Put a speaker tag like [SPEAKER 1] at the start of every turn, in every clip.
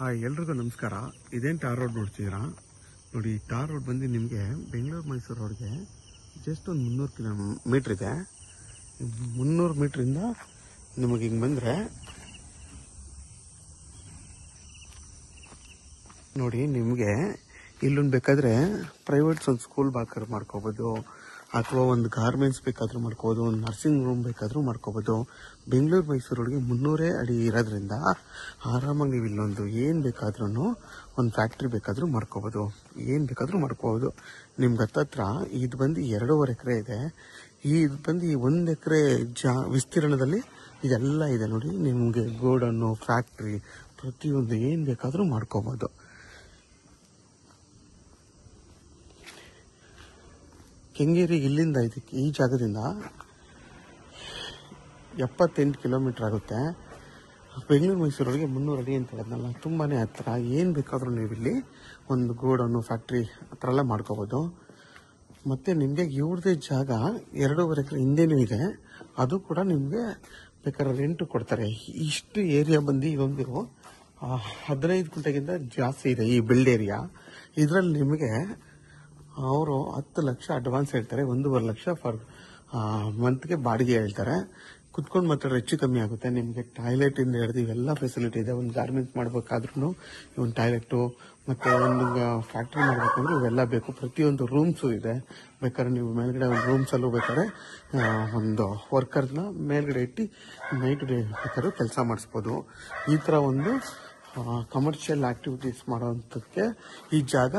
[SPEAKER 1] Hi ಎಲ್ರಿಗೂ ನಮಸ್ಕಾರ. ಇದೇನು ಟಾರ್ ರೋಡ್ ನೋಡ್ತಿದ್ದೀರಾ ನೋಡಿ. ಟಾರ್ ರೋಡ್ ಬಂದು ನಿಮಗೆ ಬೆಂಗಳೂರು ಮೈಸೂರು ರೋಡ್ಗೆ ಜಸ್ಟ್ ಒಂದು 300 ಕಿಲೋಮೀಟ್ರ್ ಇದೆ. 300 ಮೀಟ್ರಿಂದ ನಿಮಗೆ ಹಿಂಗೆ ಬಂದರೆ ನೋಡಿ, ನಿಮಗೆ ಇಲ್ಲೊಂದು ಬೇಕಾದರೆ ಪ್ರೈವೇಟ್ಸ್ ಒಂದು ಸ್ಕೂಲ್ ಬೇಕಾದ್ರೂ ಮಾಡ್ಕೋಬೋದು, ಅಥವಾ ಒಂದು ಗಾರ್ಮೆಂಟ್ಸ್ ಬೇಕಾದರೂ ಮಾಡ್ಕೋಬೋದು, ಒಂದು ನರ್ಸಿಂಗ್ ರೂಮ್ ಬೇಕಾದರೂ ಮಾಡ್ಕೋಬೋದು. ಬೆಂಗಳೂರು ಮೈಸೂರಿಗೆ 300 ಅಡಿ ಇರೋದ್ರಿಂದ ಆರಾಮಾಗಿ ನೀವು ಇಲ್ಲೊಂದು ಏನು ಬೇಕಾದ್ರೂ ಒಂದು ಫ್ಯಾಕ್ಟ್ರಿ ಬೇಕಾದರೂ ಮಾಡ್ಕೋಬೋದು, ಏನು ಬೇಕಾದರೂ ಮಾಡ್ಕೋಬೋದು. ನಿಮ್ಗೆ ಹತ್ತತ್ರ ಇದು ಬಂದು 2.5 ಎಕರೆ ಇದೆ. ಇದು ಬಂದು 1 ಎಕರೆ ವಿಸ್ತೀರ್ಣದಲ್ಲಿ ಇದೆಲ್ಲ ಇದೆ ನೋಡಿ. ನಿಮಗೆ ಗೋಡನ್ನು, ಫ್ಯಾಕ್ಟ್ರಿ, ಪ್ರತಿಯೊಂದು ಏನು ಬೇಕಾದರೂ ಮಾಡ್ಕೋಬೋದು. ಕೆಂಗೇರಿಗೆ ಇಲ್ಲಿಂದ ಇದಕ್ಕೆ ಈ ಜಾಗದಿಂದ 78 ಕಿಲೋಮೀಟ್ರ್ ಆಗುತ್ತೆ. ಬೆಂಗಳೂರು ಮೈಸೂರಿಗೆ 300 ಅಡಿ ಅಂತ ಹೇಳಿದ್ನಲ್ಲ, ತುಂಬಾ ಹತ್ರ. ಏನು ಬೇಕಾದರೂ ನೀವು ಇಲ್ಲಿ ಒಂದು ಗೋಡನ್ನು, ಫ್ಯಾಕ್ಟ್ರಿ ಆ ಥರ ಎಲ್ಲ ಮಾಡ್ಕೋಬೋದು. ಮತ್ತು ನಿಮಗೆ ಇವ್ರದೇ ಜಾಗ 2.5 ಎಕರೆ ಹಿಂದೆನೂ ಇದೆ. ಅದು ಕೂಡ ನಿಮಗೆ ಬೇಕಾದ್ರೆ ರೆಂಟು ಕೊಡ್ತಾರೆ. ಇಷ್ಟು ಏರಿಯಾ ಬಂದು ಇದೊಂದು 15 ಗುಂಟೆಗಿಂತ ಜಾಸ್ತಿ ಇದೆ ಈ ಬಿಲ್ಡ್ ಏರಿಯಾ. ಇದರಲ್ಲಿ ನಿಮಗೆ ಅವರು 10 ಲಕ್ಷ ಅಡ್ವಾನ್ಸ್ ಹೇಳ್ತಾರೆ, 1.5 ಲಕ್ಷ ಫಾರ್ ಮಂತ್ಗೆ ಬಾಡಿಗೆ ಹೇಳ್ತಾರೆ. ಕುತ್ಕೊಂಡು ಮಾತಾಡಿದ್ರೆ ಹೆಚ್ಚು ಕಮ್ಮಿ ಆಗುತ್ತೆ. ನಿಮಗೆ ಟಾಯ್ಲೆಟ್ ಇಂದ ಹಿಡಿದು ಇವೆಲ್ಲ ಫೆಸಿಲಿಟಿ ಇದೆ. ಒಂದು ಗಾರ್ಮೆಂಟ್ಸ್ ಮಾಡಬೇಕಾದ್ರೂ ಒಂದು ಟಾಯ್ಲೆಟು, ಮತ್ತು ಒಂದು ಫ್ಯಾಕ್ಟ್ರಿ ಮಾಡಬೇಕಂದ್ರೆ ಇವೆಲ್ಲ ಬೇಕು. ಪ್ರತಿಯೊಂದು ರೂಮ್ಸು ಇದೆ. ಬೇಕಾದ್ರೆ ನೀವು ಮೇಲ್ಗಡೆ ಒಂದು ರೂಮ್ಸಲ್ಲೂ ಬೇಕಾದ್ರೆ ಒಂದು ವರ್ಕರ್ನ ಮೇಲ್ಗಡೆ ಇಟ್ಟು ನೈಟ್ ಡೇ ಬೇಕಾದ್ರೂ ಕೆಲಸ ಮಾಡಿಸ್ಬೋದು. ಈ ಥರ ಒಂದು ಕಮರ್ಷಿಯಲ್ ಆಕ್ಟಿವಿಟೀಸ್ ಮಾಡೋವಂಥದ್ದಕ್ಕೆ ಈ ಜಾಗ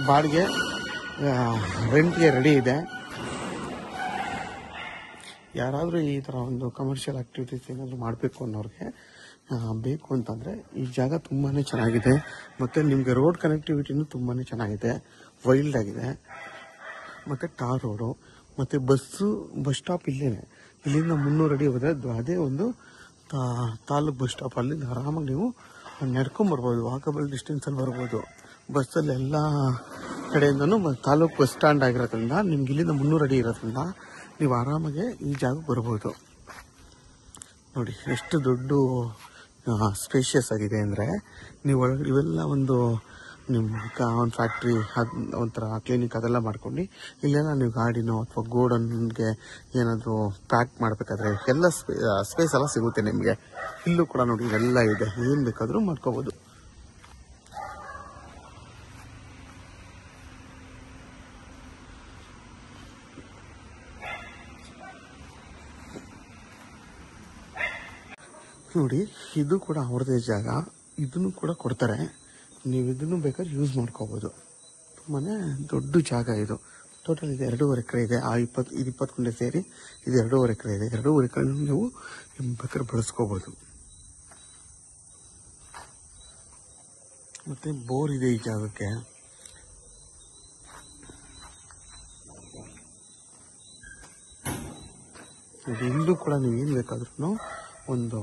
[SPEAKER 1] ಬಾಡಿಗೆ ರೆಂಟ್ಗೆ ರೆಡಿ ಇದೆ. ಯಾರಾದರೂ ಈ ಥರ ಒಂದು ಕಮರ್ಷಿಯಲ್ ಆಕ್ಟಿವಿಟೀಸ್ ಏನಾದರೂ ಮಾಡಬೇಕು ಅನ್ನೋರಿಗೆ ಬೇಕು ಅಂತಂದರೆ ಈ ಜಾಗ ತುಂಬಾ ಚೆನ್ನಾಗಿದೆ. ಮತ್ತು ನಿಮಗೆ ರೋಡ್ ಕನೆಕ್ಟಿವಿಟಿನೂ ತುಂಬಾ ಚೆನ್ನಾಗಿದೆ, ವೈಲ್ಡ್ ಆಗಿದೆ. ಮತ್ತು ಟಾರ್ ರೋಡು, ಮತ್ತು ಬಸ್ ಸ್ಟಾಪ್ ಇಲ್ಲೇನೆ. ಇಲ್ಲಿಂದ 300 ಅಡಿ ಹೋದರೆ ಅದೇ ಒಂದು ತಾಲೂಕು ಬಸ್ ಸ್ಟಾಪ್. ಅಲ್ಲಿಂದ ಆರಾಮಾಗಿ ನೀವು ನಡ್ಕೊಂಬರ್ಬೋದು, ವಾಕಬಲ್ ಡಿಸ್ಟೆನ್ಸಲ್ಲಿ ಬರ್ಬೋದು. ಬಸ್ಸಲ್ಲಿ ಎಲ್ಲ ಕಡೆಯಿಂದನೂ ತಾಲೂಕು ಬಸ್ ಸ್ಟ್ಯಾಂಡ್ ಆಗಿರೋದ್ರಿಂದ ನಿಮ್ಗೆ ಇಲ್ಲಿಂದ 300 ಅಡಿ ಇರೋದ್ರಿಂದ ನೀವು ಆರಾಮಾಗಿ ಈ ಜಾಗಕ್ಕೆ ಬರ್ಬೋದು. ನೋಡಿ ಎಷ್ಟು ದೊಡ್ಡ ಸ್ಪೇಷಿಯಸ್ ಆಗಿದೆ ಅಂದರೆ, ನೀವು ಒಳಗಡೆ ಇವೆಲ್ಲ ಒಂದು ಒಂದು ಫ್ಯಾಕ್ಟ್ರಿ, ಒಂಥರ ಕ್ಲಿನಿಕ್ ಅದೆಲ್ಲ ಮಾಡ್ಕೊಂಡು ಇಲ್ಲೆಲ್ಲ ನೀವು ಗಾಡಿನೋ ಅಥವಾ ಗೋಡನ್ಗೆ ಏನಾದರೂ ಪ್ಯಾಕ್ ಮಾಡಬೇಕಾದ್ರೆ ಎಲ್ಲ ಸ್ಪೇಸ್ ಎಲ್ಲ ಸಿಗುತ್ತೆ ನಿಮಗೆ. ಇಲ್ಲೂ ಕೂಡ ನೋಡಿ ಇವೆಲ್ಲ ಇದೆ, ಏನು ಬೇಕಾದರೂ ಮಾಡ್ಕೋಬೋದು. ನೋಡಿ ಇದು ಕೂಡ ಅವ್ರದ್ದೇ ಜಾಗ, ಇದನ್ನು ಕೂಡ ಕೊಡ್ತಾರೆ. ನೀವು ಇದನ್ನು ಬೇಕಾದ್ರೆ ಯೂಸ್ ಮಾಡ್ಕೋಬೋದು. ತುಂಬಾ ದೊಡ್ಡ ಜಾಗ ಇದು. ಟೋಟಲ್ ಇದು 2.5 ಎಕರೆ ಇದೆ. ಇದು 20 ಗುಂಟೆ ಸೇರಿ ಇದು 2.5 ಎಕರೆ ಇದೆ. 2.5 ಎಕರೆ ನೀವು ಬೇಕಾದ್ರೆ ಬಳಸ್ಕೋಬೋದು. ಮತ್ತು ಬೋರ್ ಇದೆ ಈ ಜಾಗಕ್ಕೆ. ಇಲ್ಲೂ ಕೂಡ ನೀವು ಏನು ಬೇಕಾದ್ರೂ ಒಂದು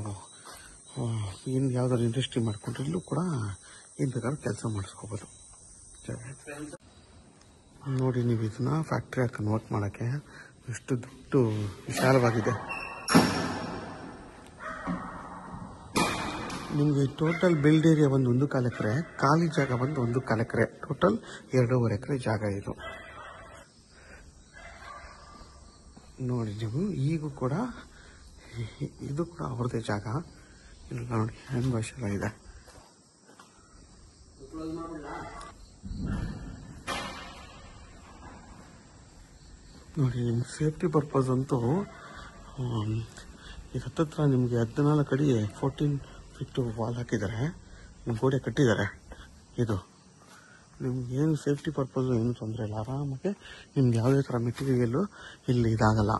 [SPEAKER 1] ಏನು ಯಾವ್ದಾದ್ರು ಇಂಡಸ್ಟ್ರಿ ಮಾಡ್ಕೊಂಡ್ರೆ ಇಲ್ಲೂ ಕೂಡ ಏನು ಬೇಕಾದ್ರೂ ಕೆಲಸ ಮಾಡಿಸ್ಕೋಬೋದು. ನೋಡಿ ನೀವು ಇದನ್ನ ಫ್ಯಾಕ್ಟ್ರಿ ಕನ್ವರ್ಟ್ ಮಾಡೋಕ್ಕೆ ಎಷ್ಟು ದೊಡ್ಡ ವಿಶಾಲವಾಗಿದೆ. ನಿಮಗೆ ಟೋಟಲ್ ಬಿಲ್ಡ್ ಏರಿಯಾ ಬಂದು 1.25 ಎಕರೆ, ಖಾಲಿ ಜಾಗ ಬಂದು 1.25 ಎಕರೆ, ಟೋಟಲ್ 2.5 ಎಕರೆ ಜಾಗ ಇದು. ನೋಡಿ ನೀವು ಈಗೂ ಕೂಡ ಇದು ಕೂಡ ಅವ್ರದ್ದೇ ಜಾಗ. ಇಲ್ಲ ನೋಡಿ ಹ್ಯಾಂಡ್ ವಾಶ್ ಎಲ್ಲ ಇದೆ. ನೋಡಿ ನಿಮ್ಗೆ ಸೇಫ್ಟಿ ಪರ್ಪಸ್ ಅಂತೂ ಈಗ ಹತ್ತತ್ರ ನಿಮಗೆ 14 ಅಡಿ 14 ಫೀಟ್ ವಾಲ್ ಹಾಕಿದ್ದಾರೆ, ಗೋಡೆ ಕಟ್ಟಿದ್ದಾರೆ. ಇದು ನಿಮ್ಗೆ ಏನು ಸೇಫ್ಟಿ ಪರ್ಪಸ್ ಏನು ತೊಂದರೆ ಇಲ್ಲ. ಆರಾಮಾಗಿ ನಿಮ್ಗೆ ಯಾವುದೇ ಥರ ಮೆಟೀರಿಯಲ್ಲು ಇಲ್ಲಿ ಇದಾಗಲ್ಲ,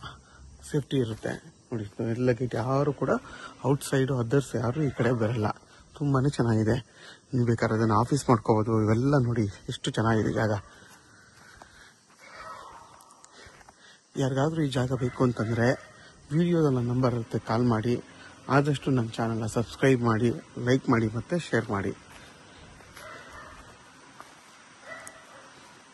[SPEAKER 1] ಸೇಫ್ಟಿ ಇರುತ್ತೆ. ನೋಡಿ ಎಲ್ಲ ಗೇಟ್ ಯಾರು ಕೂಡ ಔಟ್ಸೈಡು ಅದರ್ಸ್ ಯಾರು ಈ ಕಡೆ ಬರಲ್ಲ. ತುಂಬಾ ಚೆನ್ನಾಗಿದೆ. ನೀವು ಬೇಕಾದ್ರೆ ಅದನ್ನು ಆಫೀಸ್ ಮಾಡ್ಕೋಬೋದು. ಇವೆಲ್ಲ ನೋಡಿ ಎಷ್ಟು ಚೆನ್ನಾಗಿದೆ ಜಾಗ. ಯಾರಿಗಾದ್ರೂ ಈ ಜಾಗ ಬೇಕು ಅಂತಂದರೆ ವಿಡಿಯೋದಲ್ಲಿ ನನ್ನ ನಂಬರ್ ಇರುತ್ತೆ, ಕಾಲ್ ಮಾಡಿ. ಆದಷ್ಟು ನನ್ನ ಚಾನಲ್ನ ಸಬ್ಸ್ಕ್ರೈಬ್ ಮಾಡಿ, ಲೈಕ್ ಮಾಡಿ ಮತ್ತು ಶೇರ್ ಮಾಡಿ.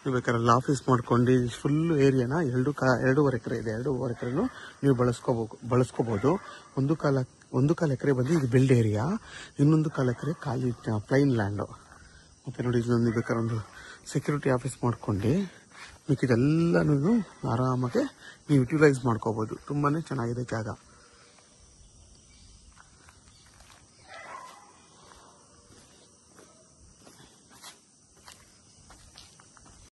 [SPEAKER 1] ನೀವು ಬೇಕಾದ್ರೆ ಆಫೀಸ್ ಮಾಡ್ಕೊಂಡು ಫುಲ್ ಏರಿಯಾನ 2.5 ಎಕರೆ ಇದೆ. 2.5 ಎಕರೆನೂ ನೀವು ಬಳಸ್ಕೋಬೋದು. 1.25 1 ಎಕರೆ ಬಂದು ಇದು ಬಿಲ್ಡ್ ಏರಿಯಾ, ಇನ್ನೊಂದು 1 ಎಕರೆ ಖಾಲಿ ಪ್ಲೈನ್ ಲ್ಯಾಂಡು. ಮತ್ತು ನೋಡಿ ಇದೊಂದು ಬೇಕಾದ್ರೆ ಒಂದು ಸೆಕ್ಯೂರಿಟಿ ಆಫೀಸ್ ಮಾಡ್ಕೊಂಡು ಮಿಕ್ಕಿದೆಲ್ಲನೂ ಆರಾಮಾಗಿ ನೀವು ಯುಟಿಲೈಸ್ ಮಾಡ್ಕೋಬೋದು. ತುಂಬಾ ಚೆನ್ನಾಗಿದೆ ಜಾಗ.